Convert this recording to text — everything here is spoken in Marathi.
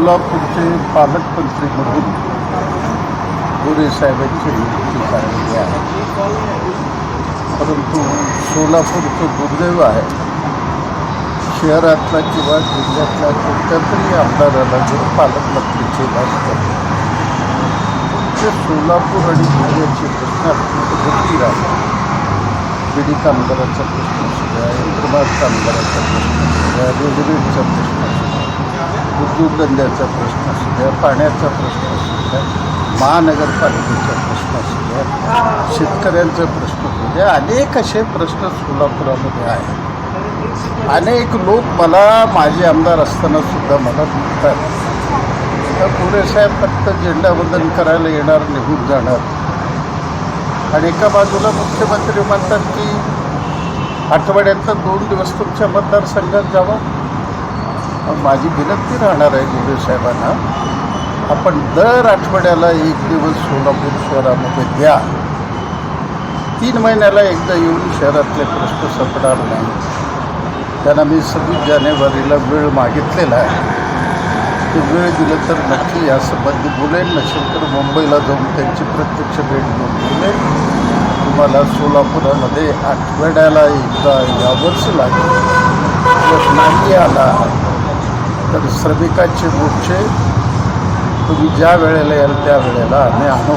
सोलापूरचे पालकमंत्री म्हणून गोरे साहेबांची नियुक्ती झालेली आहे. परंतु सोलापूरचं दुर्दैव आहे, शहरातला किंवा जिल्ह्यातल्या कोणत्या तरी आमदाराला जर पालकमंत्रीचे असतं ते सोलापूर आणि जिल्ह्याचे प्रश्न अत्यंत गंभीर आहे. बिडी कामगाराचा प्रश्न असू द्या, यंत्रमाग कामगाराचा प्रश्न असू द्या, रेल्वेचा प्रश्न असू द्या, उद्योगधंद्याचा प्रश्न असू द्या, पाण्याचा प्रश्न असू द्या, महानगरपालिकेचा प्रश्न असू द्या, शेतकऱ्यांचा प्रश्न असू द्या, अनेक असे प्रश्न सोलापुरामध्ये आहेत. अनेक लोक मला माझे आमदार असताना सुद्धा मला भेटतात. तर गोरे साहेब फक्त झेंडावंदन करायला येणार, निघून जाणार. आणि एका बाजूला मुख्यमंत्री म्हणतात की आठवड्यातनं 2 दिवस तुमच्या मतदारसंघात जावा. माझी विनंती राहणार आहे गोरे साहेबांना, आपण दर आठवड्याला 1 दिवस सोलापूर शहरामध्ये द्या. 3 महिन्याला एकदा येऊन शहरातले प्रश्न संपणार नाही. त्यांना मी 26 जानेवारीला वेळ मागितलेला आहे. ते वेळ दिलं तर नक्की यासंबंधी बोलेन, नसेल तर मुंबईला जाऊन त्यांची प्रत्यक्ष भेट घेऊन बोलेन. तुम्हाला सोलापुरामध्ये आठवड्याला एकदा यावंच लागेल. जर नाही आला तर श्रमिकांचे मोर्चे तुम्ही ज्या वेळेला याल त्या वेळेला आम्ही आणू.